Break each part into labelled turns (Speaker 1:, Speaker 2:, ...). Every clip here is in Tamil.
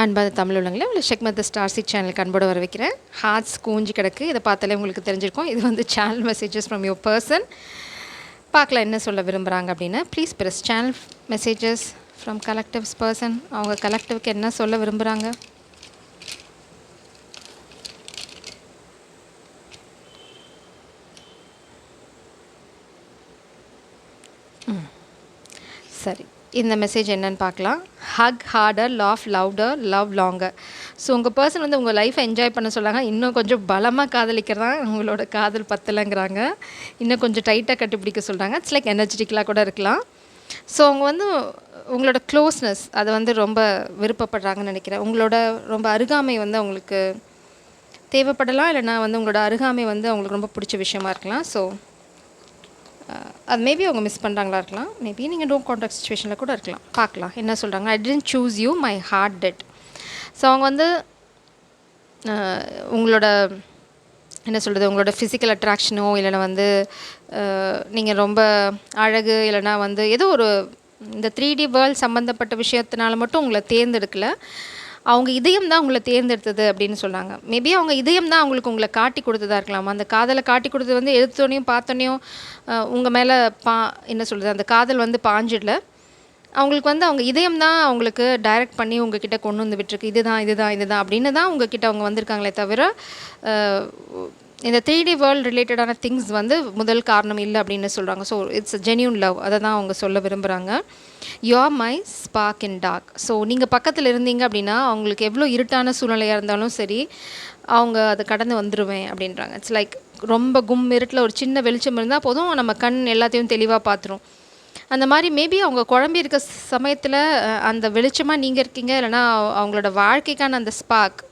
Speaker 1: அன்பான தமிழ் உள்ளங்களே உங்களை ஷெக்மத் ஸ்டார் சீட் சேனலுக்கு அன்போடு வர வைக்கிறேன். ஹார்ட்ஸ் கூஞ்சி கிடக்கு. இதை பார்த்தாலே உங்களுக்கு தெரிஞ்சிருக்கும். இது வந்து channel messages from your person. பார்க்கலாம் என்ன சொல்ல விரும்புகிறாங்க அப்படின்னு. Please press channel messages from collectives person. அவங்க கலெக்டிவ்க்கு என்ன சொல்ல விரும்புகிறாங்க. சரி, இந்த மெசேஜ் என்னன்னு பார்க்கலாம். Hug harder, laugh louder, love longer. So உங்கள் பர்சன் வந்து உங்கள் லைஃப்பை என்ஜாய் பண்ண சொல்லாங்க. இன்னும் கொஞ்சம் பலமாக காதலிக்கிறதா உங்களோட காதல் பத்தலைங்கிறாங்க. இன்னும் கொஞ்சம் டைட்டாக கட்டிப்பிடிக்க சொல்கிறாங்க. இட்ஸ் லைக் எனர்ஜெட்டிக்கலாக கூட இருக்கலாம். ஸோ அவங்க வந்து உங்களோட க்ளோஸ்னஸ் அதை வந்து ரொம்ப விருப்பப்படுறாங்கன்னு நினைக்கிறேன். உங்களோட ரொம்ப அருகாமை வந்து அவங்களுக்கு தேவைப்படலாம். இல்லைனா வந்து உங்களோட அருகாமை வந்து அவங்களுக்கு ரொம்ப பிடிச்ச விஷயமா இருக்கலாம். ஸோ அது மேபி அவங்க மிஸ் பண்ணுறாங்களா இருக்கலாம். மேபி நீங்கள் டோன்ட் கான்டாக்ட் சுச்சுவேஷனில் கூட இருக்கலாம். பார்க்கலாம் என்ன சொல்கிறாங்க. I didn't choose you, my heart did. So அவங்க வந்து உங்களோட என்ன சொல்கிறது, உங்களோட ஃபிசிக்கல் அட்ராக்ஷனோ இல்லைனா வந்து நீங்கள் ரொம்ப அழகு இல்லைனா வந்து ஏதோ ஒரு இந்த 3D வேர்ல்ட் சம்மந்தப்பட்ட விஷயத்தினால மட்டும் உங்களை தேர்ந்தெடுக்கலை. அவங்க இதயம் தான் உங்களை தேர்ந்தெடுத்தது அப்படின்னு சொல்கிறாங்க. மேபி அவங்க இதயம் தான் அவங்களுக்கு உங்களை காட்டி கொடுத்ததா இருக்கலாம். அந்த காதலை காட்டி கொடுத்தது வந்து எடுத்தோனையும் பார்த்தோனையும் உங்கள் மேலே என்ன சொல்கிறது, அந்த காதல் வந்து பாஞ்சிடல. அவங்களுக்கு வந்து அவங்க இதயம் தான் அவங்களுக்கு டைரக்ட் பண்ணி உங்ககிட்ட கொண்டு வந்து விட்டுருக்கு. இதுதான் அப்படின்னு தான் உங்ககிட்ட அவங்க வந்திருக்காங்களே தவிர இந்த 3D வேர்ல்டு ரிலேட்டடான திங்ஸ் வந்து முதல் காரணம் இல்லை அப்படின்னு சொல்கிறாங்க. So it's genuine love. அதை தான் அவங்க சொல்ல விரும்புகிறாங்க. You are my spark in dark. So நீங்கள் பக்கத்தில் இருந்தீங்க அப்படின்னா அவங்களுக்கு எவ்வளோ இருட்டான சூழ்நிலையாக இருந்தாலும் சரி அவங்க அதை கடந்து வந்துடுவேன் அப்படின்றாங்க. இட்ஸ் லைக் ரொம்ப இருட்டில் ஒரு சின்ன வெளிச்சம் இருந்தால் போதும், நம்ம கண் எல்லாத்தையும் தெளிவாக பார்த்துரும். அந்த மாதிரி மேபி அவங்க குழம்பி இருக்க சமயத்தில் அந்த வெளிச்சமாக நீங்கள் இருக்கீங்க. இல்லைனா அவங்களோட வாழ்க்கைக்கான அந்த ஸ்பார்க்,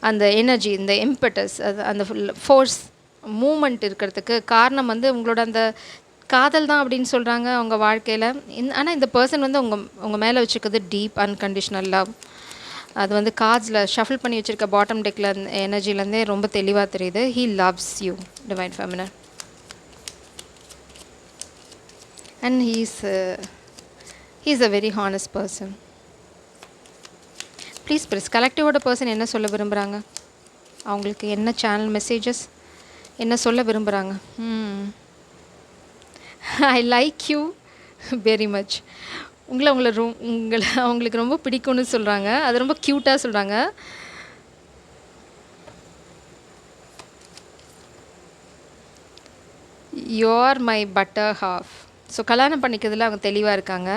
Speaker 1: அந்த எனர்ஜி, இந்த இம்பட்டஸ், அந்த ஃபோர்ஸ் மூமெண்ட் இருக்கிறதுக்கு காரணம் வந்து உங்களோட அந்த காதல் தான் அப்படின்னு சொல்கிறாங்க அவங்க வாழ்க்கையில். ஆனால் இந்த பர்சன் வந்து உங்கள் மேலே வச்சுருக்கிறது டீப் அன்கண்டிஷ்னல் லவ். அது வந்து கார்ட்ஸில் ஷஃபில் பண்ணி வச்சுருக்க பாட்டம் டெக்கில் எனர்ஜிலேருந்தே ரொம்ப தெளிவாக தெரியுது. He loves you, divine feminine. And he's a very honest person. Please please கலெக்டிவோட பர்சன் என்ன சொல்ல விரும்புகிறாங்க. அவங்களுக்கு என்ன சேனல் மெசேஜஸ் என்ன சொல்ல விரும்புகிறாங்க. I like you very much. உங்களை அவங்களுக்கு ரொம்ப பிடிக்கும்னு சொல்கிறாங்க. அது ரொம்ப க்யூட்டாக சொல்கிறாங்க. You are my butter half. So கல்யாணம் பண்ணிக்கிறதுல அவங்க தெளிவாக இருக்காங்க.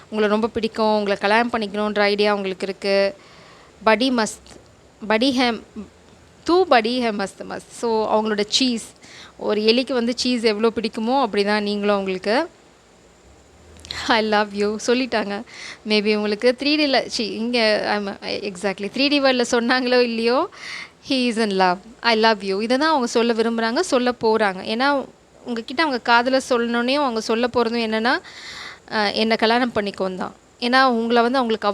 Speaker 1: உங்களை ரொம்ப பிடிக்கும், உங்களை கல்யாணம் பண்ணிக்கணுன்ற ஐடியா அவங்களுக்கு இருக்குது. படி ஹே மஸ்த். ஸோ அவங்களோட சீஸ், ஒரு எலிக்கு வந்து சீஸ் எவ்வளோ பிடிக்குமோ அப்படி தான் நீங்களும் அவங்களுக்கு. ஐ லவ் யூ சொல்லிட்டாங்க. மேபி உங்களுக்கு 3Dயில் இங்கே எக்ஸாக்ட்லி 3D வேர்ல்டில் சொன்னாங்களோ இல்லையோ, he is in love. I love you இதை தான் அவங்க சொல்ல விரும்புகிறாங்க, சொல்ல போகிறாங்க. ஏன்னா உங்ககிட்ட அவங்க காதலை சொல்லணுன்னே அவங்க சொல்ல போகிறதும் என்னென்னா என்னை கல்யாணம் பண்ணிக்கோன்னு தான். ஏன்னா உங்களை வந்து அவங்களுக்கு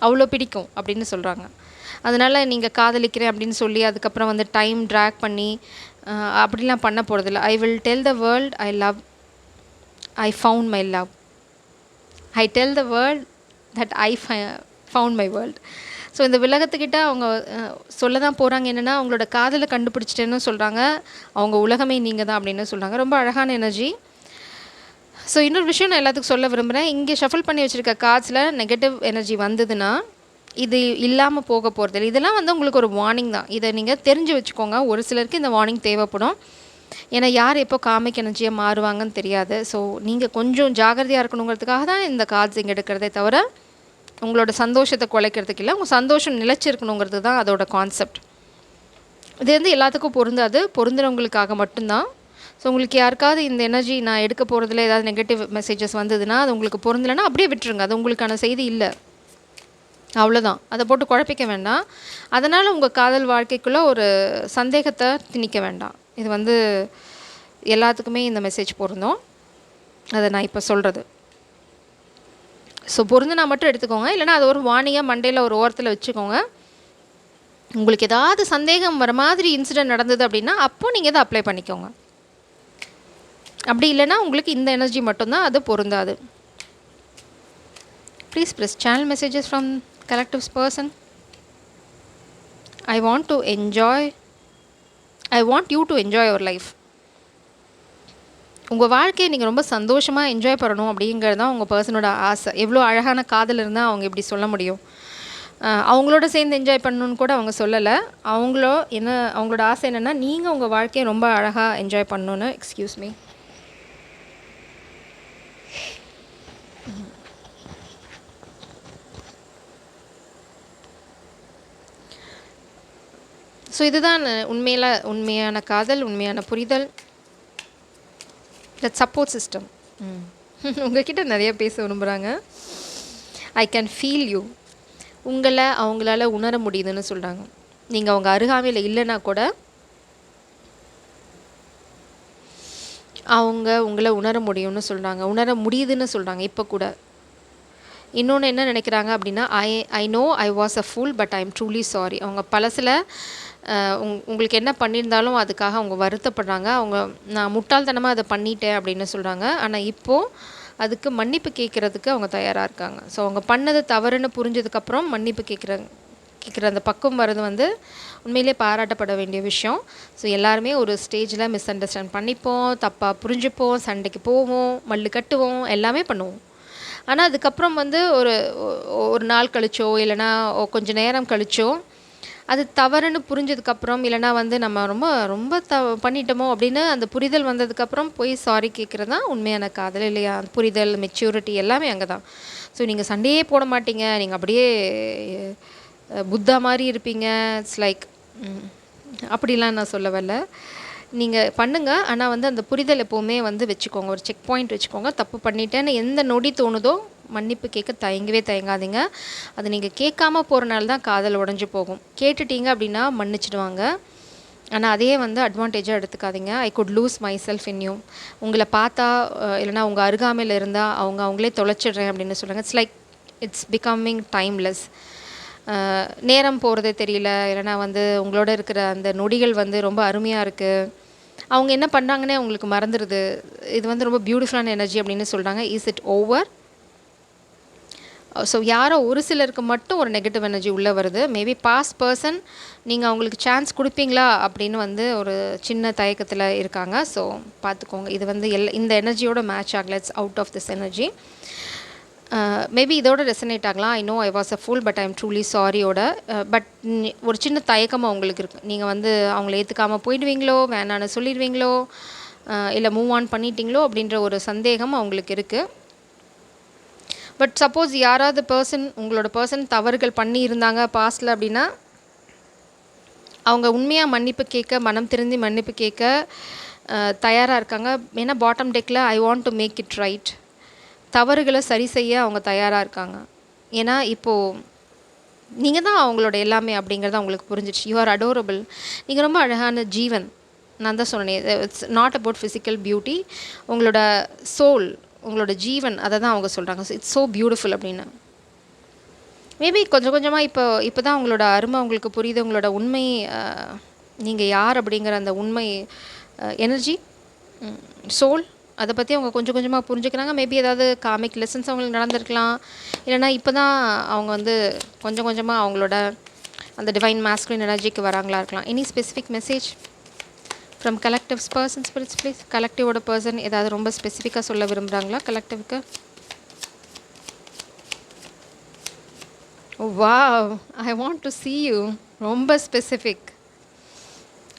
Speaker 1: அவ்வளோ பிடிக்கும் அப்படின்னு சொல்கிறாங்க. அதனால் நீங்கள் காதலிக்கிறேன் அப்படின்னு சொல்லி அதுக்கப்புறம் வந்து டைம் ட்ராக் பண்ணி அப்படிலாம் பண்ண போகிறதில்ல. I will tell the world I found my love. I tell the world that I found my world. So இந்த உலகத்துக்கிட்ட அவங்க சொல்ல தான் போகிறாங்க. என்னென்னா அவங்களோட காதலை கண்டுபிடிச்சிட்டேன்னு சொல்கிறாங்க. அவங்க உலகமே நீங்கள் தான் அப்படின்னு சொல்கிறாங்க. ரொம்ப அழகான எனர்ஜி. ஸோ இன்னொரு விஷயம் நான் எல்லாத்துக்கும் சொல்ல விரும்புகிறேன். இங்கே ஷஃபில் பண்ணி வச்சுருக்க கார்ட்ஸில் நெகட்டிவ் எனர்ஜி வந்ததுன்னா இது இல்லாமல் போக போகிறதில்ல. இதெல்லாம் வந்து உங்களுக்கு ஒரு வார்னிங் தான். இதை நீங்கள் தெரிஞ்சு வச்சுக்கோங்க. ஒரு சிலருக்கு இந்த வார்னிங் தேவைப்படும். ஏன்னா யார் எப்போ காமிக் எனர்ஜியாக மாறுவாங்கன்னு தெரியாது. ஸோ நீங்கள் கொஞ்சம் ஜாகிரதையாக இருக்கணுங்கிறதுக்காக தான் இந்த கார்ட்ஸ் இங்கே எடுக்கிறதே தவிர உங்களோட சந்தோஷத்தை குலைக்கிறதுக்கு இல்லை. உங்கள் சந்தோஷம் நிலைச்சிருக்கணுங்கிறது தான் அதோட கான்செப்ட். இது வந்து எல்லாத்துக்கும் பொருந்துறவங்களுக்காக மட்டும்தான். ஸோ உங்களுக்கு யாருக்காவது இந்த எனர்ஜி நான் எடுக்க போகிறதுல ஏதாவது நெகட்டிவ் மெசேஜஸ் வந்ததுன்னா அது உங்களுக்கு பொருந்தலைன்னா அப்படியே விட்டுருங்க. அது உங்களுக்கான செய்தி இல்லை, அவ்வளோதான். அதை போட்டு குழப்பிக்க வேண்டாம். அதனால் உங்கள் காதல் வாழ்க்கைக்குள்ளே ஒரு சந்தேகத்தை திணிக்க வேண்டாம். இது வந்து எல்லாத்துக்குமே இந்த மெசேஜ் பொருந்தும். அதை நான் இப்போ சொல்கிறது. ஸோ பொருந்துனா மட்டும் எடுத்துக்கோங்க. இல்லைனா அது ஒரு வார்னிங்காக மண்டையில் ஒரு ஓரத்தில் வச்சுக்கோங்க. உங்களுக்கு ஏதாவது சந்தேகம் வர மாதிரி இன்சிடென்ட் நடந்தது அப்படின்னா அப்போது நீங்கள் இதை அப்ளை பண்ணிக்கோங்க. அப்படி இல்லைனா உங்களுக்கு இந்த எனர்ஜி மட்டும்தான் அது பொருந்தாது. Please press channel messages from collectives person. I want to enjoy. I want you to enjoy your life. உங்கள் வாழ்க்கையை நீங்கள் ரொம்ப சந்தோஷமாக என்ஜாய் பண்ணணும் அப்படிங்கிறது தான் உங்கள் பர்சனோட ஆசை. எவ்வளோ அழகான காதல் இருந்தால் அவங்க இப்படி சொல்ல முடியும்? அவங்களோட சேர்ந்து என்ஜாய் பண்ணணுன்னு கூட அவங்க சொல்லலை. அவங்களோட ஆசை என்னென்னா நீங்கள் உங்கள் வாழ்க்கையை ரொம்ப அழகாக என்ஜாய் பண்ணணுன்னு. Excuse me. ஸோ இதுதான் உண்மையான காதல், உண்மையான புரிதல், தட் சப்போர்ட் சிஸ்டம். உங்ககிட்ட நிறைய பேச விரும்புகிறாங்க. I can feel you. உங்களை அவங்களால உணர முடியுதுன்னு சொல்கிறாங்க. நீங்கள் அவங்க அருகாமையில் இல்லைன்னா கூட அவங்க உங்களை உணர முடியும்னு சொல்கிறாங்க, உணர முடியுதுன்னு சொல்கிறாங்க இப்போ கூட. இன்னொன்று என்ன நினைக்கிறாங்க அப்படின்னா, ஐ know I was a fool but I am truly sorry. அவங்க பழசில் உங்களுக்கு என்ன பண்ணியிருந்தாலும் அதுக்காக அவங்க வருத்தப்படுறாங்க. நான் முட்டாள்தனமாக அதை பண்ணிட்டேன் அப்படின்னு சொல்கிறாங்க. ஆனால் இப்போது அதுக்கு மன்னிப்பு கேட்குறதுக்கு அவங்க தயாராக இருக்காங்க. ஸோ அவங்க பண்ணது தவறுன்னு புரிஞ்சதுக்கப்புறம் மன்னிப்பு கேட்குற அந்த பக்கம் வர்றது உண்மையிலே பாராட்டப்பட வேண்டிய விஷயம். ஸோ எல்லாருமே ஒரு ஸ்டேஜில் மிஸ் அண்டர்ஸ்டாண்ட் பண்ணிப்போம், தப்பாக புரிஞ்சுப்போம், சண்டைக்கு போவோம், மல்லு கட்டுவோம், எல்லாமே பண்ணுவோம். ஆனால் அதுக்கப்புறம் ஒரு நாள் கழிச்சோ இல்லைனா கொஞ்சம் நேரம் கழிச்சோ அது தவறுன்னு புரிஞ்சதுக்கப்புறம் இல்லைனா நம்ம ரொம்ப ரொம்ப பண்ணிட்டோமோ அப்படின்னு அந்த புரிதல் வந்ததுக்கப்புறம் போய் சாரி கேட்குறது தான் உண்மையான காதல் இல்லையா? புரிதல், மெச்சூரிட்டி எல்லாமே அங்கே தான். ஸோ நீங்கள் சண்டையே போட மாட்டீங்க, நீங்கள் அப்படியே புத்தா மாதிரி இருப்பீங்க. இட்ஸ் லைக் அப்படிலாம் நான் சொல்ல வரல. நீங்கள் பண்ணுங்கள், ஆனால் அந்த புரிதல் எப்போவுமே வச்சுக்கோங்க, ஒரு செக் பாயிண்ட் வச்சுக்கோங்க. தப்பு பண்ணிட்டேன்னு எந்த நொடி தோணுதோ மன்னிப்பு கேட்க தயங்காதீங்க. அது நீங்கள் கேட்காம போகிறனால தான் காதல் உடஞ்சி போகும். கேட்டுட்டீங்க அப்படின்னா மன்னிச்சிடுவாங்க. ஆனால் அதே அட்வான்டேஜாக எடுத்துக்காதீங்க. I could loose my self in you. உங்களை பார்த்தா இல்லைனா உங்கள் அருகாமையில் இருந்தால் அவங்களே தொலைச்சிடுறேன் அப்படின்னு சொல்கிறாங்க. It's becoming timeless. நேரம் போகிறதே தெரியல, இல்லைனா உங்களோட இருக்கிற அந்த நொடிகள் ரொம்ப அருமையாக இருக்குது. அவங்க என்ன பண்ணாங்கன்னே உங்களுக்கு மறந்துடுது. இது ரொம்ப பியூட்டிஃபுல்லான எனர்ஜி அப்படின்னு சொல்கிறாங்க. Is it over? ஸோ யாரோ ஒரு சிலருக்கு மட்டும் ஒரு நெகட்டிவ் எனர்ஜி உள்ளே வருது. மேபி பாஸ்ட் பர்சன் நீங்கள் அவங்களுக்கு சான்ஸ் கொடுப்பீங்களா அப்படின்னு ஒரு சின்ன தயக்கத்தில் இருக்காங்க. ஸோ பார்த்துக்கோங்க. இது இந்த எனர்ஜியோட மேட்ச் ஆகலை. It's out of this energy. Maybe இதோட ரெசனேட் ஆகலாம். I know I was a fool but I am truly சாரியோட. பட் ஒரு சின்ன தயக்கமாக உங்களுக்கு இருக்குது. நீங்கள் அவங்கள ஏற்றுக்காமல் போயிடுவீங்களோ, வேணான்னு சொல்லிடுவீங்களோ, இல்லை மூவ் ஆன் பண்ணிட்டீங்களோ அப்படின்ற ஒரு சந்தேகம் அவங்களுக்கு இருக்குது. பட் சப்போஸ் யாராவது உங்களோட பர்சன் தவறுகள் பண்ணியிருந்தாங்க பாஸ்டில் அப்படின்னா அவங்க உண்மையாக மன்னிப்பு கேட்க, மனம் திருந்தி மன்னிப்பு கேட்க தயாராக இருக்காங்க. ஏன்னா பாட்டம் டெக்கில் I want to make it right. தவறுகளை சரி செய்ய அவங்க தயாராக இருக்காங்க. ஏன்னா இப்போது நீங்கள் தான் அவங்களோட எல்லாமே அப்படிங்கிறது அவங்களுக்கு புரிஞ்சிடுச்சு. You are adorable. நீங்கள் ரொம்ப அழகான ஜீவன். நான் தான் சொன்னேன், it's not about physical beauty. உங்களோட சோல், உங்களோட ஜீவன், அதை தான் அவங்க சொல்கிறாங்க. இட்ஸ் ஸோ பியூட்டிஃபுல் அப்படின்னு. மேபி கொஞ்சம் கொஞ்சமாக இப்போ தான் உங்களோட அருமை உங்களுக்கு புரியுது. உங்களோட உண்மை, நீங்கள் யார் அப்படிங்கிற அந்த உண்மை எனர்ஜி, சோல், அதை பற்றி அவங்க கொஞ்சம் கொஞ்சமாக புரிஞ்சுக்கிறாங்க. மேபி ஏதாவது காமிக் லெசன்ஸ் அவங்களுக்கு நடந்திருக்கலாம். இல்லைனா இப்போ தான் அவங்க கொஞ்சம் கொஞ்சமாக அவங்களோட அந்த டிவைன் மாஸ்குலின் எனர்ஜிக்கு வராங்களா இருக்கலாம். Any specific message from collectives person spirits please. கலெக்டிவோட பர்சன் ஏதாவது ரொம்ப ஸ்பெசிஃபிக்காக சொல்ல விரும்புகிறாங்களா கலெக்டிவ்க்கு? Wow, I want to see you. ரொம்ப ஸ்பெசிஃபிக்.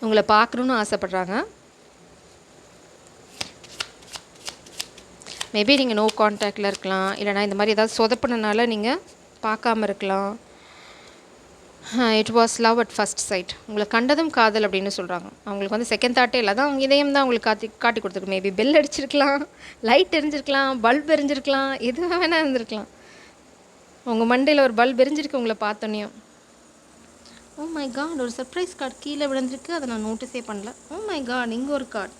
Speaker 1: உங்களை பார்க்கணுன்னு ஆசைப்பட்றாங்க. மேபி நீங்கள் நோ கான்டாக்டில் இருக்கலாம், இல்லைனா இந்த மாதிரி ஏதாவது சொதப்பினால நீங்கள் பார்க்காம இருக்கலாம். It was love at first sight. உங்களை கண்டதும் காதல் அப்படின்னு சொல்கிறாங்க. அவங்களுக்கு செகண்ட் தாட்டே இல்லை. தான் அவங்க இதயம் தான் உங்களுக்கு காட்டி கொடுத்துருக்கு. மேபி பெல் அடிச்சிருக்கலாம், லைட் எரிஞ்சிருக்கலாம், பல்ப் எரிஞ்சிருக்கலாம், எதுவாக வேணால் இருந்திருக்கலாம். உங்கள் மண்டையில் ஒரு பல்ப் எரிஞ்சிருக்கு உங்களை பார்த்தோன்னையும். ஓ மை காட், ஒரு சர்ப்ரைஸ் கார்டு கீழே விழுந்திருக்கு. அதை நான் நோட்டீஸே பண்ணல. ஓ மை காட், இங்கே ஒரு கார்டு.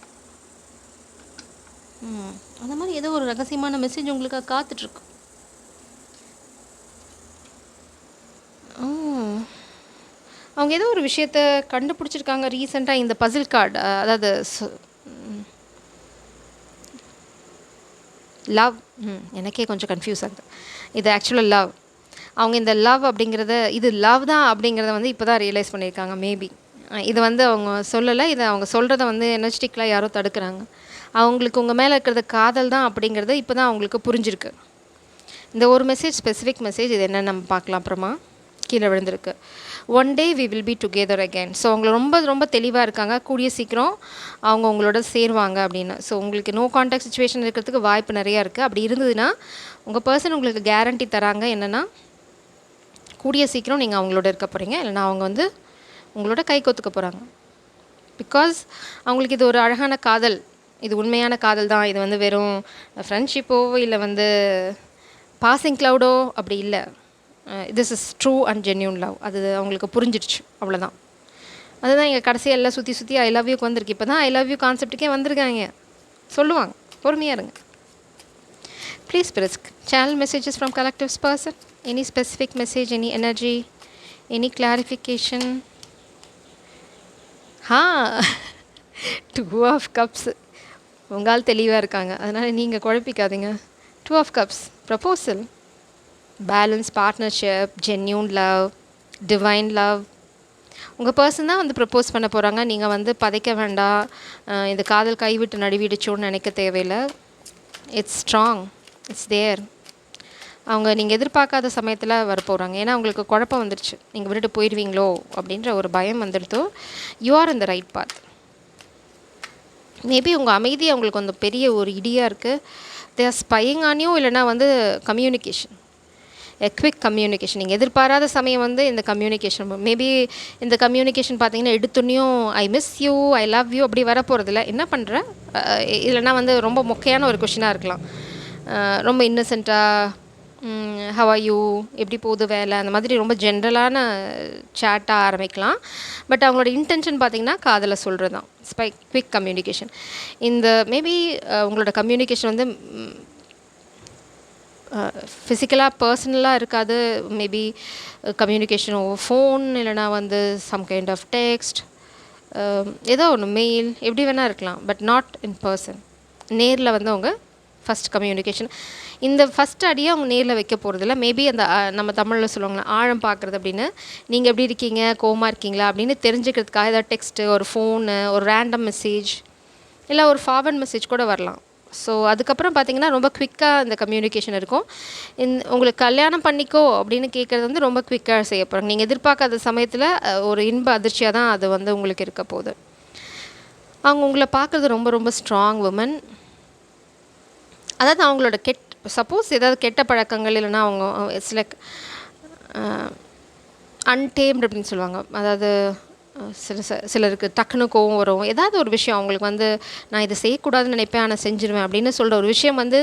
Speaker 1: அந்த மாதிரி ஏதோ ஒரு ரகசியமான மெசேஜ் உங்களுக்காக காத்துட்ருக்கு. அவங்க ஏதோ ஒரு விஷயத்த கண்டுபிடிச்சிருக்காங்க ரீசெண்டாக. இந்த பசில் கார்டு, அதாவது லவ். எனக்கே கொஞ்சம் கன்ஃப்யூஸ் ஆகுது. இது ஆக்சுவலாக லவ். அவங்க இந்த லவ் அப்படிங்கிறத, இது லவ் தான் அப்படிங்கிறத வந்து இப்போ தான் ரியலைஸ் பண்ணியிருக்காங்க மேபி. இது வந்து அவங்க சொல்லலை, இதை அவங்க சொல்கிறத வந்து எனர்ஜெட்டிக்கலாக யாரோ தடுக்கிறாங்க. அவங்களுக்கு உங்கள் மேலே இருக்கிறது காதல் தான் அப்படிங்கிறது இப்போ தான் அவங்களுக்கு புரிஞ்சிருக்கு. இந்த ஒரு மெசேஜ், ஸ்பெசிஃபிக் மெசேஜ், இது என்னென்னு நம்ம பார்க்கலாம். அப்புறமா கீழே விழுந்திருக்கு, one day we will be together again. So அவங்க ரொம்ப ரொம்ப தெளிவாக இருக்காங்க, கூடிய சீக்கிரம் அவங்க உங்களோட சேருவாங்க அப்படின்னு. ஸோ உங்களுக்கு நோ கான்டாக்ட் சுச்சுவேஷன் இருக்கிறதுக்கு வாய்ப்பு நிறையா இருக்குது. அப்படி இருந்ததுன்னா உங்கள் பர்சன் உங்களுக்கு கேரண்டி தராங்க என்னென்னா, கூடிய சீக்கிரம் நீங்கள் அவங்களோட இருக்க போகிறீங்க, இல்லைனா அவங்க வந்து உங்களோட கை கொத்துக்க போகிறாங்க. பிகாஸ் அவங்களுக்கு இது ஒரு அழகான காதல், இது உண்மையான காதல் தான். இது வந்து வெறும் ஃப்ரெண்ட்ஷிப்போ இல்லை வந்து பாசிங் க்ளவுடோ அப்படி இல்லை. This is true and genuine love. அது அவங்களுக்கு புரிஞ்சிடுச்சு, அவ்வளோதான். அதுதான் இங்கே கடைசியாக எல்லாம் சுற்றி சுற்றி ஐ லவ் யூக்கு வந்திருக்கு. இப்போ தான் ஐ லவ் யூ கான்செப்ட்டுக்கே வந்திருக்காங்க. சொல்லுவாங்க, பொறுமையாக இருங்க. Please brisk channel messages from collectives person. Any specific message, any energy, any clarification? 2 of cups. உங்களால் தெளிவாக இருக்காங்க, அதனால் நீங்கள் குழப்பிக்காதீங்க. 2 of cups, proposal, balance, partnership, genuine love, divine love. உங்கள் பர்சன் தான் வந்து ப்ரப்போஸ் பண்ண போகிறாங்க. நீங்கள் வந்து பதைக்க வேண்டாம், இந்த காதல் கைவிட்டு நடுவிடுச்சோன்னு நினைக்க தேவையில்லை. இட்ஸ் ஸ்ட்ராங், இட்ஸ் தேர். அவங்க நீங்கள் எதிர்பார்க்காத சமயத்தில் வரப்போகிறாங்க. ஏன்னா அவங்களுக்கு குழப்பம் வந்துடுச்சு, நீங்கள் விட்டுட்டு போயிடுவீங்களோ அப்படின்ற ஒரு பயம் வந்துடுதோ. You are in the right path. Maybe உங்கள் அமைதி அவங்களுக்கு வந்து பெரிய ஒரு இடியாக இருக்குது. They are spying on you. இல்லைனா வந்து கம்யூனிகேஷன், குவிக் கம்யூனிகேஷன். நீங்கள் எதிர்பாராத சமயம் வந்து இந்த கம்யூனிகேஷன், மேபி இந்த கம்யூனிகேஷன் பார்த்தீங்கன்னா எடுத்துன்னையும் I miss you, I love you அப்படி வரப்போகிறதில்ல. என்ன பண்ணுற, இல்லைனா வந்து ரொம்ப மொக்கையான ஒரு கொஷினாக இருக்கலாம். ரொம்ப இன்னசென்ட்டாக ஹவ் ஆர் யூ, எப்படி போகுது வேலை, அந்த மாதிரி ரொம்ப ஜென்ரலான சேட்டாக ஆரம்பிக்கலாம். பட் அவங்களோட இன்டென்ஷன் பார்த்திங்கன்னா காதலை சொல்கிறது தான். Quick communication. இந்த மேபி உங்களோட கம்யூனிகேஷன் வந்து ஃபிசிக்கலாக பர்சனலாக இருக்காது. மேபி கம்யூனிகேஷன் ஓவர் ஃபோன், இல்லைனா வந்து சம் கைண்ட் ஆஃப் டெக்ஸ்ட், ஏதோ ஒன்று மெயில், எப்படி வேணால் இருக்கலாம். But not in person. நேரில் வந்து அவங்க ஃபஸ்ட் கம்யூனிகேஷன், இந்த ஃபஸ்ட் அடியை அவங்க நேரில் வைக்க போகிறதில்ல. மேபி அந்த நம்ம தமிழில் சொல்லுவாங்களா ஆழம் பார்க்குறது அப்படின்னு, நீங்கள் எப்படி இருக்கீங்க, கோவமாக இருக்கீங்களா அப்படின்னு தெரிஞ்சுக்கிறதுக்காக ஏதாவது டெக்ஸ்ட்டு, ஒரு ஃபோனு, ஒரு ரேண்டம் மெசேஜ், இல்லை ஒரு ஃபார்வர்ட் மெசேஜ் கூட வரலாம். ஸோ அதுக்கப்புறம் பார்த்திங்கன்னா ரொம்ப குவிக்காக இந்த கம்யூனிகேஷன் இருக்கும். உங்களுக்கு கல்யாணம் பண்ணிக்கோ அப்படின்னு கேட்குறது வந்து ரொம்ப குவிக்காக செய்ய போகிறாங்க. நீங்கள் எதிர்பார்க்காத சமயத்தில் ஒரு இன்ப அதிர்ச்சியாக தான் அது வந்து உங்களுக்கு இருக்க போகுது. அவங்க உங்களை பார்க்குறது ரொம்ப ரொம்ப ஸ்ட்ராங் உமன். அதாவது அவங்களோட சப்போஸ் ஏதாவது கெட்ட பழக்கங்கள், இல்லைனா அவங்க இட்ஸ் லைக் அன்டேம்டு அப்படின்னு சொல்லுவாங்க. அதாவது சிலருக்கு டக்குன்னு கோவம் வரும். ஏதாவது ஒரு விஷயம் அவங்களுக்கு வந்து நான் இதை செய்யக்கூடாதுன்னு நினைப்பேன், ஆனால் செஞ்சுருவேன் அப்படின்னு சொல்கிற ஒரு விஷயம் வந்து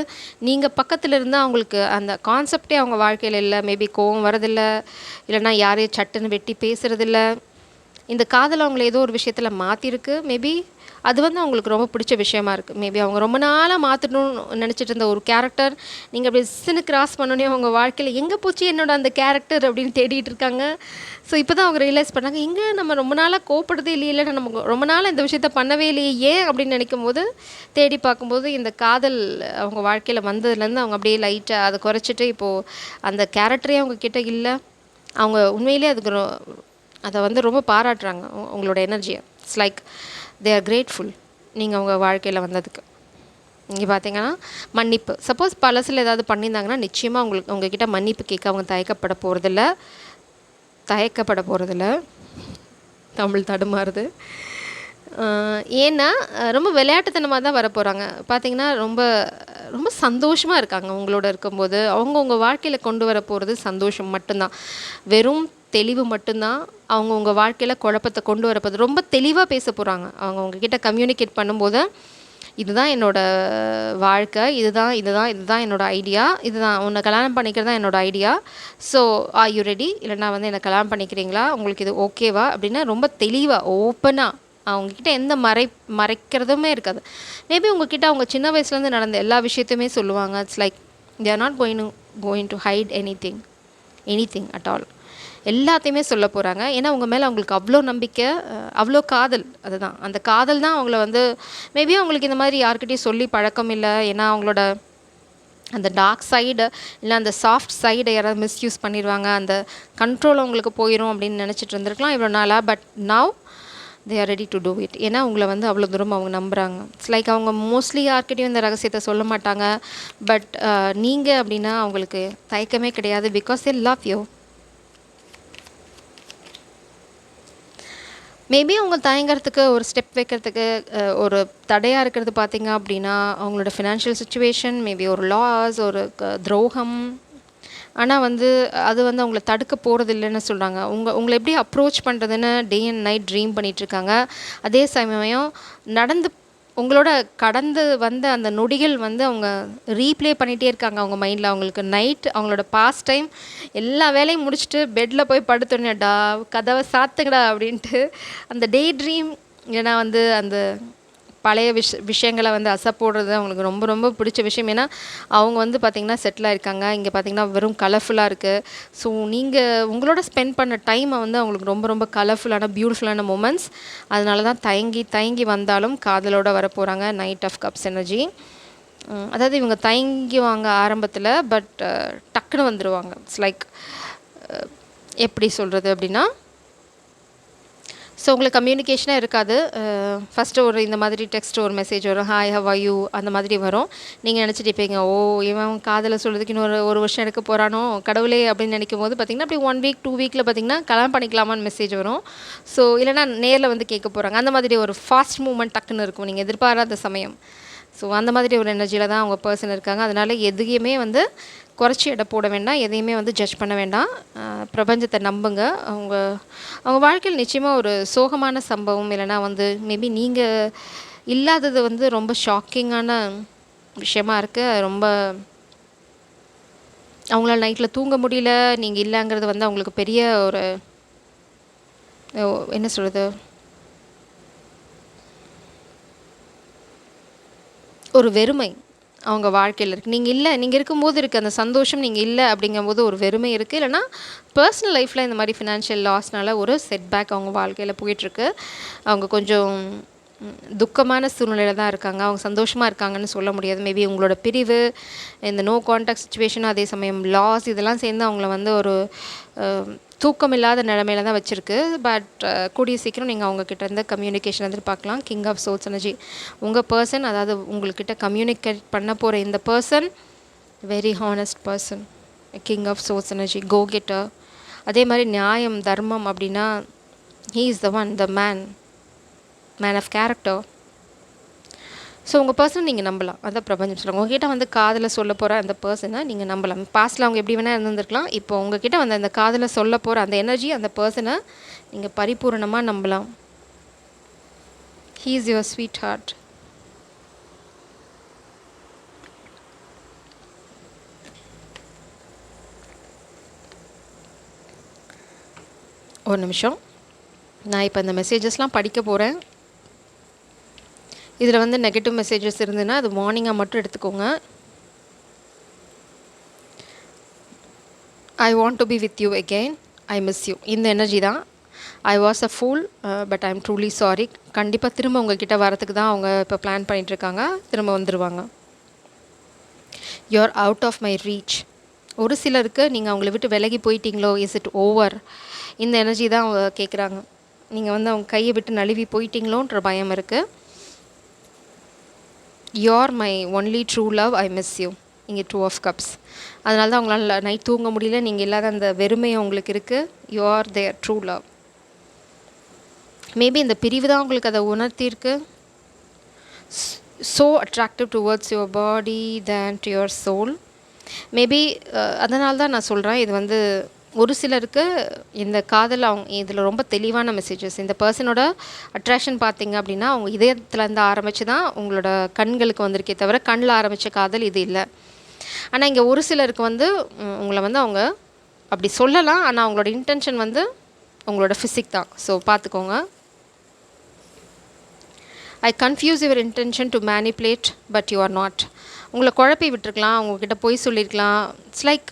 Speaker 1: நீங்கள் பக்கத்தில் இருந்தால் அவங்களுக்கு அந்த கான்செப்டே அவங்க வாழ்க்கையில் இல்லை. மேபி கோவம் வரதில்லை, இல்லைனா யாரையும் சட்டுன்னு வெட்டி பேசுகிறதில்ல. இந்த காதல் அவங்கள ஏதோ ஒரு விஷயத்தில் மாற்றிருக்கு. மேபி அது வந்து அவங்களுக்கு ரொம்ப பிடிச்ச விஷயமா இருக்குது. மேபி அவங்க ரொம்ப நாளாக மாற்றணும்னு நினச்சிட்டு இருந்த ஒரு கேரக்டர், நீங்கள் அப்படி சின்ன கிராஸ் பண்ணோன்னே அவங்க வாழ்க்கையில் எங்கே போச்சு என்னோட அந்த கேரக்டர் அப்படின்னு தேடிட்டு இருக்காங்க. ஸோ இப்போ தான் அவங்க ரியலைஸ் பண்ணாங்க, இங்கே நம்ம ரொம்ப நாளாக கோப்படுறதே இல்லையே, நம்ம ரொம்ப நாளாக இந்த விஷயத்த பண்ணவே இல்லையே, ஏன் அப்படின்னு நினைக்கும் போது தேடி பார்க்கும்போது இந்த காதல் அவங்க வாழ்க்கையில் வந்ததுலேருந்து அவங்க அப்படியே லைட்டாக அதை குறைச்சிட்டு இப்போது அந்த கேரக்டரே அவங்க கிட்ட இல்லை. அவங்க உண்மையிலே அதுக்கு அதை வந்து ரொம்ப பாராட்டுறாங்க உங்களோட எனர்ஜியை. It's like they R grateful நீங்கள் அவங்க வாழ்க்கையில் வந்ததுக்கு. இங்கே பார்த்தீங்கன்னா மன்னிப்பு, சப்போஸ் பழசில் ஏதாவது பண்ணியிருந்தாங்கன்னா நிச்சயமாக உங்ககிட்ட மன்னிப்பு கேட்க அவங்க தயக்கப்பட போகிறதில்ல. தமிழ் தடுமாறுது. ஏன்னா ரொம்ப விளையாட்டுத்தனமாக தான் வரப்போகிறாங்க. பார்த்திங்கன்னா ரொம்ப ரொம்ப சந்தோஷமாக இருக்காங்க உங்களோட இருக்கும்போது. உங்கள் வாழ்க்கையில் கொண்டு வர போகிறது சந்தோஷம் மட்டும்தான், வெறும் தெளிவு மட்டும்தான். அவங்க உங்கள் வாழ்க்கையில் குழப்பத்தை கொண்டு வரப்போது. ரொம்ப தெளிவாக பேச போகிறாங்க. அவங்க உங்ககிட்ட கம்யூனிகேட் பண்ணும்போது, இதுதான் என்னோடய வாழ்க்கை, இதுதான் என்னோடய ஐடியா, இதுதான் உன்னை கல்யாணம் பண்ணிக்கிறது தான் என்னோடய idea. So are you ready, இல்லைனா வந்து என்னை கல்யாணம் பண்ணிக்கிறீங்களா, உங்களுக்கு இது ஓகேவா அப்படின்னு ரொம்ப தெளிவாக ஓப்பனாக. அவங்கக்கிட்ட எந்த மறைக்கிறதுமே இருக்காது. மேபி உங்ககிட்ட அவங்க சின்ன வயசுலேருந்து நடந்த எல்லா விஷயத்தையுமே சொல்லுவாங்க. It's like they are not going to hide anything at all. எல்லாத்தையுமே சொல்ல போகிறாங்க. ஏன்னா உங்கள் மேலே அவங்களுக்கு அவ்வளோ நம்பிக்கை, அவ்வளோ காதல். அதுதான் அந்த காதல் தான் அவங்கள வந்து மேபி அவங்களுக்கு இந்த மாதிரி யார்கிட்டையும் சொல்லி பழக்கம் இல்லை. ஏன்னா அவங்களோட அந்த டார்க் சைடு இல்லை அந்த சாஃப்ட் சைடை யாராவது மிஸ்யூஸ் பண்ணிடுவாங்க, அந்த கண்ட்ரோல் உங்களுக்கு போயிடும் அப்படின்னு நினச்சிட்டு இருந்திருக்கலாம் இவ்வளோ நாளாக. But now they are ready to do it. ஏன்னா உங்களை வந்து அவ்வளோ தூரம் அவங்க நம்புகிறாங்க. இட்ஸ் லைக் அவங்க மோஸ்ட்லி யார்கிட்டையும் இந்த ரகசியத்தை சொல்ல மாட்டாங்க. பட் நீங்கள் அப்படின்னா அவங்களுக்கு தயக்கமே கிடையாது. Because they love you. Maybe அவங்க தயங்கிறதுக்கு ஒரு ஸ்டெப் வைக்கிறதுக்கு ஒரு தடையாக இருக்கிறது பார்த்தீங்க அப்படின்னா அவங்களோட ஃபினான்ஷியல் சுச்சுவேஷன், மேபி ஒரு லாஸ், ஒரு துரோகம். ஆனால் வந்து அது வந்து அவங்கள தடுக்க போகிறது இல்லைன்னு சொல்கிறாங்க. உங்களை எப்படி அப்ரோச் பண்ணுறதுன்னு டே அண்ட் நைட் ட்ரீம் பண்ணிகிட்ருக்காங்க. அதே சமயம் நடந்து உங்களோட கடந்து வந்த அந்த நொடிகள் வந்து அவங்க ரீப்ளே பண்ணிகிட்டே இருக்காங்க அவங்க மைண்டில். அவங்களுக்கு நைட் அவங்களோட பாஸ்ட் டைம் எல்லா வேலையும் முடிச்சுட்டு பெட்டில் போய் படுத்துடனேடா கதவை சாத்துங்கடா அப்படின்ட்டு அந்த டே ட்ரீம். ஏன்னா வந்து அந்த பழைய விஷயங்களை வந்து போடுறது அவங்களுக்கு ரொம்ப ரொம்ப பிடிச்ச விஷயம். ஏன்னா அவங்க வந்து பார்த்திங்கன்னா செட்டில் ஆகிருக்காங்க. இங்கே பார்த்திங்கன்னா வெறும் கலர்ஃபுல்லாக இருக்குது. ஸோ நீங்கள் உங்களோட ஸ்பெண்ட் பண்ண டைமை வந்து அவங்களுக்கு ரொம்ப ரொம்ப கலர்ஃபுல்லான பியூட்டிஃபுல்லான மூமெண்ட்ஸ். அதனால தான் தயங்கி வந்தாலும் காதலோடு வர போகிறாங்க. Knight of cups energy. அதாவது இவங்க தயங்குவாங்க ஆரம்பத்தில், பட் டக்குன்னு வந்துடுவாங்க. இட்ஸ் லைக் எப்படி சொல்கிறது அப்படின்னா, ஸோ உங்களுக்கு கம்யூனிகேஷனே இருக்காது. ஃபஸ்ட்டு ஒரு இந்த மாதிரி டெக்ஸ்ட் ஒரு மெசேஜ் வரும், ஹாய் ஹவ் ஆர் யூ அந்த மாதிரி வரும். நீங்கள் நினச்சிட்டு இருப்பீங்க, ஓ இவன் காதலை சொல்கிறதுக்கு இன்னொரு வருஷம் எடுக்க போகிறானோ கடவுளே அப்படின்னு நினைக்கும் போது பார்த்திங்கன்னா அப்படி 1 வீக் 2 வீக்கில் பார்த்திங்கன்னா கல்யாணம் பண்ணிக்கலாமான்னு மெசேஜ் வரும். ஸோ இல்லைனா நேரில் வந்து கேட்க போகிறாங்க. அந்த மாதிரி ஒரு ஃபாஸ்ட் மூமெண்ட் டக்குன்னு இருக்கும் நீங்கள் எதிர்பாராத சமயம். ஸோ அந்த மாதிரி ஒரு எனர்ஜியில் தான் அவங்க பர்சன் இருக்காங்க. அதனால் எதையுமே வந்து குறைச்சி எடை போட வேண்டாம், எதையுமே வந்து ஜட்ஜ் பண்ண வேண்டாம். பிரபஞ்சத்தை நம்புங்க. அவங்க வாழ்க்கையில் நிச்சயமாக ஒரு சோகமான சம்பவம் இல்லைனா வந்து மேபி நீங்கள் இல்லாதது வந்து ரொம்ப ஷாக்கிங்கான விஷயமா இருக்குது. ரொம்ப அவங்களால நைட்டில் தூங்க முடியல, நீங்கள் இல்லைங்கிறது வந்து அவங்களுக்கு பெரிய ஒரு என்ன சொல்கிறது, ஒரு வெறுமை அவங்க வாழ்க்கையில் இருக்குது. நீங்கள் இருக்கும்போது இருக்குது அந்த சந்தோஷம், நீங்கள் இல்லை அப்படிங்கும்போது ஒரு வெறுமை இருக்குது. இல்லைனா பர்சனல் லைஃப்பில் இந்த மாதிரி ஃபினான்ஷியல் லாஸ்னால ஒரு செட்பேக் அவங்க வாழ்க்கையில் போயிட்டுருக்கு. அவங்க கொஞ்சம் துக்கமான சூழ்நிலையில் தான் இருக்காங்க. அவங்க சந்தோஷமாக இருக்காங்கன்னு சொல்ல முடியாது. மேபி உங்களோட பிரிவு, இந்த நோ கான்டாக்ட் சுச்சுவேஷன், அதே சமயம் லாஸ், இதெல்லாம் சேர்ந்து அவங்கள வந்து ஒரு தூக்கம் இல்லாத நிலமையில தான் வச்சுருக்கு. பட் கூடிய சீக்கிரம் நீங்கள் அவங்கக்கிட்ட இருந்து கம்யூனிகேஷன் எதிர்பார்க்கலாம். கிங் ஆஃப் சோல்ஸ் எனர்ஜி உங்கள் பர்சன், அதாவது உங்கள்கிட்ட கம்யூனிகேட் பண்ண போகிற இந்த person very honest person. King of swords energy go getter. அதே மாதிரி நியாயம் தர்மம் அப்படின்னா he is the one, the man of character. So உங்கள் பர்சன் நீங்கள் நம்பலாம். அதான் பிரபஞ்சம் சொல்லுவாங்க. உங்ககிட்ட வந்து காதலை சொல்ல போகிற அந்த பர்சனை நீங்கள் நம்பலாம். பாஸ்ட்டில் அவங்க எப்படி வேணால் இருந்திருக்கலாம். இப்போ உங்ககிட்ட வந்து அந்த காதலை சொல்ல போகிற அந்த எனர்ஜி, அந்த பர்சனை நீங்கள் பரிபூர்ணமாக நம்பலாம். He is your sweetheart. ஒரு நிமிஷம், நான் இப்போ அந்த மெசேஜஸ்லாம் படிக்க போகிறேன். இதில் வந்து நெகட்டிவ் மெசேஜஸ் இருந்ததுன்னா அது மார்னிங்காக மட்டும் எடுத்துக்கோங்க. ஐ want to be with you again, I miss you. இந்த எனர்ஜி தான். ஐ was a fool but I am truly sorry. கண்டிப்பாக திரும்ப உங்ககிட்ட வரத்துக்கு தான் அவங்க இப்போ பிளான் பண்ணிகிட்ருக்காங்க. திரும்ப வந்துடுவாங்க. You are out of my reach. ஒரு சிலருக்கு நீங்கள் அவங்கள விட்டு விலகி போயிட்டீங்களோ, இஸ் இட் ஓவர், இந்த எனர்ஜி தான் அவங்க கேட்குறாங்க. நீங்கள் வந்து அவங்க கையை விட்டு நழுவி போயிட்டீங்களோன்ற பயம் இருக்குது. You're my only true love, I miss you. இங்கே 2 ஆஃப் கப்ஸ். அதனால தான் அவங்களால நைட் தூங்க முடியல. நீங்கள் இல்லாத அந்த வெறுமையை உங்களுக்கு இருக்குது. You are their true love. Maybe இந்த பிரிவு தான் உங்களுக்கு அதை உணர்த்தியிருக்கு. So attractive towards your body than to your soul. Maybe அதனால தான் நான் சொல்கிறேன், இது வந்து ஒரு சிலருக்கு இந்த காதல் அவங்க இதில் ரொம்ப தெளிவான மெசேஜஸ். இந்த பர்சனோட அட்ராக்ஷன் பார்த்திங்க அப்படின்னா அவங்க இதயத்துலேருந்து ஆரம்பித்து தான் உங்களோட கண்களுக்கு வந்திருக்கே தவிர கண்ணில் ஆரம்பித்த காதல் இது இல்லை. ஆனால் இங்கே ஒரு சிலருக்கு வந்து உங்களை வந்து அவங்க அப்படி சொல்லலாம், ஆனால் அவங்களோட இன்டென்ஷன் வந்து உங்களோட ஃபிசிக் தான். ஸோ பார்த்துக்கோங்க. I confuse your intention to manipulate but you are not. உங்களை குழப்பி விட்டுருக்கலாம், உங்கள்கிட்ட போய் சொல்லியிருக்கலாம். இட்ஸ் லைக்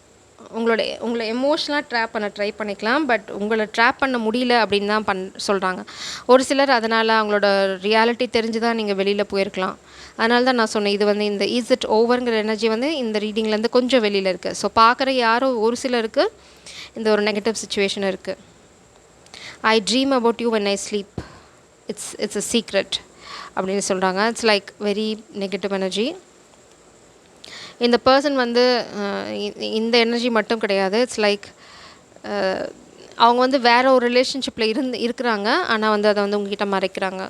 Speaker 1: உங்களை எமோஷ்னலாக ட்ராப் பண்ண ட்ரை பண்ணிக்கலாம், பட் உங்களை ட்ராப் பண்ண முடியல அப்படின்னு தான் சொல்கிறாங்க. ஒரு சிலர் அதனால் அவங்களோட ரியாலிட்டி தெரிஞ்சு தான் நீங்கள் வெளியில் போயிருக்கலாம். அதனால தான் நான் சொன்னேன், இது வந்து இந்த இஸ் இட் ஓவருங்கிற எனர்ஜி வந்து இந்த ரீடிங்லேருந்து கொஞ்சம் வெளியில் இருக்குது. ஸோ பார்க்குற யாரோ ஒரு சிலருக்கு இந்த ஒரு நெகட்டிவ் சுச்சுவேஷன் இருக்குது. ஐ dream about you when I sleep, it's a secret அப்படின்னு சொல்கிறாங்க. It's like very negative energy. இந்த பர்சன் வந்து இந்த எனர்ஜி மட்டும் கிடையாது. இட்ஸ் லைக் அவங்க வந்து வேற ஒரு ரிலேஷன்ஷிப்பில் இருக்கிறாங்க, ஆனால் வந்து அதை வந்து உங்ககிட்ட மறைக்கிறாங்க.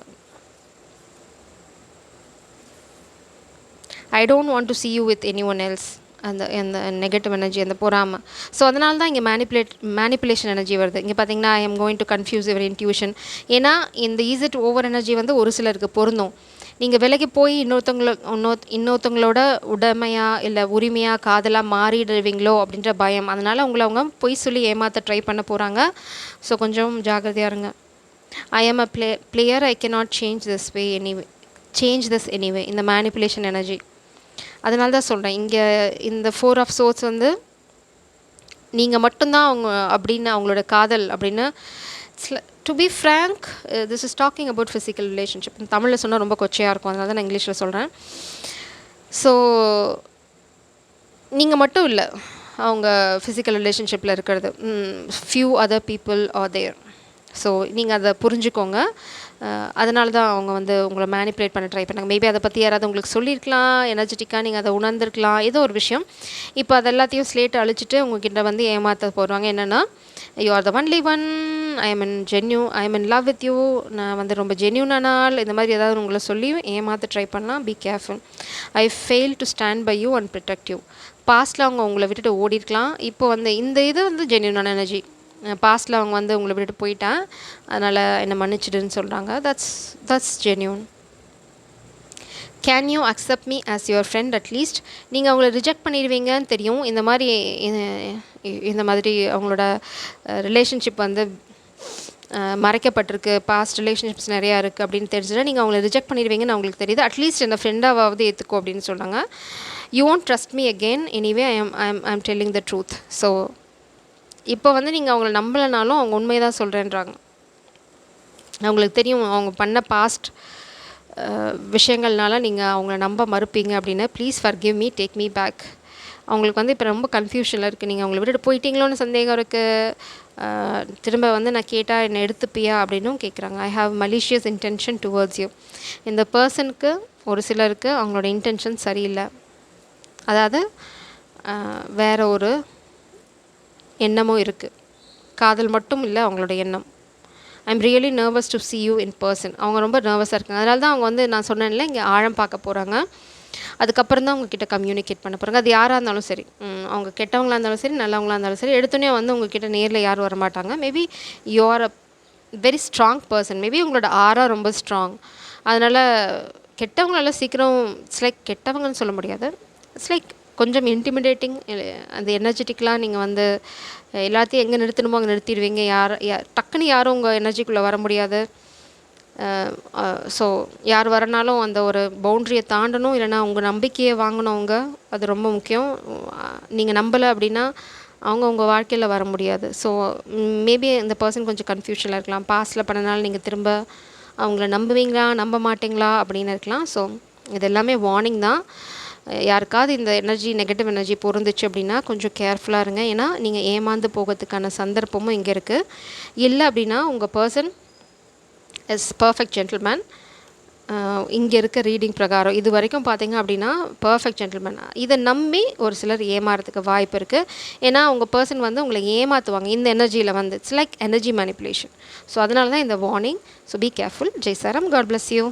Speaker 1: I don't want to see you with anyone else. அந்த அந்த நெகட்டிவ் எனர்ஜி, அந்த பொறாமை. ஸோ அதனால தான் இங்கே மேனிப்புலேஷன் எனர்ஜி வருது. இங்கே பார்த்தீங்கன்னா I am going to confuse your intuition. ஏன்னா இந்த இஸ் இட் ஓவர் எனர்ஜி வந்து ஒரு சிலருக்கு பொருந்தும். நீங்கள் விலைக்கு போய் இன்னொருத்தவங்களோட உடைமையாக இல்லை உரிமையாக காதலாக மாறிடுவீங்களோ அப்படின்ற பயம். அதனால் உங்களை அவங்க பொய் சொல்லி ஏமாற்ற ட்ரை பண்ண போகிறாங்க. ஸோ கொஞ்சம் ஜாகிரதையாக இருங்க. I am a player, I cannot change this anyway இந்த மேனிப்புலேஷன் எனர்ஜி. அதனால தான் சொல்கிறேன், இங்கே இந்த 4 ஆஃப் சோர்ஸ் வந்து நீங்கள் மட்டும்தான் அவங்க அப்படின்னு அவங்களோட காதல் அப்படின்னு. To be frank, this is talking about physical relationship. தமிழில் சொன்னால் ரொம்ப கொச்சையாக இருக்கும், அதனால தான் நான் இங்கிலீஷில் சொல்கிறேன். ஸோ நீங்கள் மட்டும் இல்லை அவங்க ஃபிசிக்கல் ரிலேஷன்ஷிப்பில் இருக்கிறது, few other people are there. So நீங்கள் அதை புரிஞ்சுக்கோங்க. அதனால தான் அவங்க வந்து உங்களை மேனிப்புலேட் பண்ண ட்ரை பண்ணாங்க. மேபி அதை பற்றி யாராவது உங்களுக்கு சொல்லியிருக்கலாம், எனர்ஜெட்டிக்காக நீங்கள் அதை உணர்ந்துருக்கலாம், ஏதோ ஒரு விஷயம். இப்போ அது எல்லாத்தையும் ஸ்லேட்டை அழிச்சிட்டு உங்ககிட்ட வந்து ஏமாற்ற போடுவாங்க. என்னென்னா, you are the only one, I am in love with you, நான் வந்து ரொம்ப ஜென்யூனான ஆள், இந்த மாதிரி ஏதாவது உங்களை சொல்லி ஏமாற்ற ட்ரை பண்ணலாம். Be careful. I fail to stand by you and protect you. பாஸ்ட்டில் அவங்க உங்களை விட்டுட்டு ஓடிருக்கலாம். இப்போ வந்து இந்த இது வந்து ஜென்யூனான எனர்ஜி. பாஸ்ட்டில் அவங்க வந்து உங்களை விட்டுட்டு போயிட்டேன், அதனால் என்னை மன்னிச்சிடுன்னு சொல்கிறாங்க. That's genuine. Can you accept me as your friend at least. நீங்கள் அவங்கள ரிஜெக்ட் பண்ணிடுவீங்கன்னு தெரியும். இந்த மாதிரி அவங்களோட ரிலேஷன்ஷிப் வந்து மறைக்கப்பட்டிருக்கு, பாஸ்ட் ரிலேஷன்ஷிப்ஸ் நிறையா இருக்குது அப்படின்னு தெரிஞ்சுன்னா நீங்கள் அவங்கள ரிஜெக்ட் பண்ணிடுவீங்கன்னு அவங்களுக்கு தெரியுது. அட்லீஸ்ட் என்ன ஃப்ரெண்டாவது ஏற்றுக்கோ அப்படின்னு சொல்கிறாங்க. You won't trust me again anyway I am telling the truth. So இப்போ வந்து நீங்கள் அவங்கள நம்பலைனாலும் அவங்க உண்மையை தான் சொல்கிறேன்றாங்க. அவங்களுக்கு தெரியும் அவங்க பண்ண பாஸ்ட் விஷயங்கள்னால நீங்கள் அவங்கள நம்ப மறுப்பீங்க அப்படின்னு. Please forgive me, take me back. அவங்களுக்கு வந்து இப்போ ரொம்ப கன்ஃபியூஷனில் இருக்குது. நீங்கள் அவங்கள விட்டுட்டு போயிட்டீங்களோன்னு சந்தேகம் இருக்குது. திரும்ப வந்து நான் கேட்டால் என்னை எடுத்துப்பியா அப்படின்னும் கேட்குறாங்க. I have malicious intention towards you. இந்த பர்சனுக்கு ஒரு சிலருக்கு அவங்களோட இன்டென்ஷன் சரியில்லை, அதாவது வேறு ஒரு எண்ணமும் இருக்குது. காதல் மட்டும் இல்லை அவங்களோட எண்ணம். I am really nervous to see you in person. அவங்க ரொம்ப நர்வஸாக இருக்காங்க. அதனால தான் அவங்க வந்து நான் சொன்னேன்ல இங்கே ஆழம் பார்க்க போகிறாங்க. அதுக்கப்புறம் தான் உங்ககிட்ட கம்யூனிகேட் பண்ண போகிறாங்க. அது யாராக இருந்தாலும் சரி, அவங்க கெட்டவங்களாக இருந்தாலும் சரி நல்லவங்களாக இருந்தாலும் சரி, எடுத்தோடனே வந்து உங்ககிட்ட நேரில் யாரும் வரமாட்டாங்க. Maybe you are a very strong person. Maybe உங்களோட ஆரா ரொம்ப ஸ்ட்ராங். அதனால் கெட்டவங்களெல்லாம் சீக்கிரம் இட்ஸ் லைக் கெட்டவங்கன்னு சொல்ல முடியாது, இட்ஸ் லைக் கொஞ்சம் இன்டிமிடேட்டிங். அந்த எனர்ஜெட்டிக்கெலாம் நீங்கள் வந்து எல்லாத்தையும் எங்கே நிறுத்தணுமோ அங்கே நிறுத்திடுவீங்க. டக்குன்னு யாரும் உங்கள் எனர்ஜிக்குள்ளே வர முடியாது. ஸோ யார் வரனாலும் அந்த ஒரு பவுண்ட்ரியை தாண்டணும், இல்லைனா உங்கள் நம்பிக்கையை வாங்கணும். அவங்க அது ரொம்ப முக்கியம். நீங்கள் நம்பலை அப்படின்னா அவங்க உங்கள் வாழ்க்கையில் வர முடியாது. ஸோ மேபி இந்த பர்சன் கொஞ்சம் கன்ஃபியூஷனில் இருக்கலாம். பாஸ்ட்டில் பண்ணனால நீங்கள் திரும்ப அவங்கள நம்புவீங்களா நம்ப மாட்டிங்களா அப்படின்னு இருக்கலாம். ஸோ இது எல்லாமே வார்னிங் தான். யாருக்காவது இந்த எனர்ஜி நெகட்டிவ் எனர்ஜி பொருந்துச்சு அப்படின்னா கொஞ்சம் கேர்ஃபுல்லாக இருங்க. ஏன்னா நீங்கள் ஏமாந்து போகிறதுக்கான சந்தர்ப்பமும் இங்கே இருக்குது. இல்லை அப்படின்னா உங்கள் பர்சன் இஸ் பர்ஃபெக்ட் ஜென்டில்மேன். இங்கே இருக்க ரீடிங் பிரகாரம் இது வரைக்கும் பார்த்தீங்க அப்படின்னா பர்ஃபெக்ட் ஜென்டில்மேன். இதை நம்பி ஒரு சிலர் ஏமாறதுக்கு வாய்ப்பு இருக்குது. ஏன்னா உங்கள் பர்சன் வந்து உங்களை ஏமாற்றுவாங்க இந்த எனர்ஜியில் வந்து. It's like energy manipulation. So அதனால தான் இந்த வார்னிங். So be careful. ஜெய் சாரம். God bless you.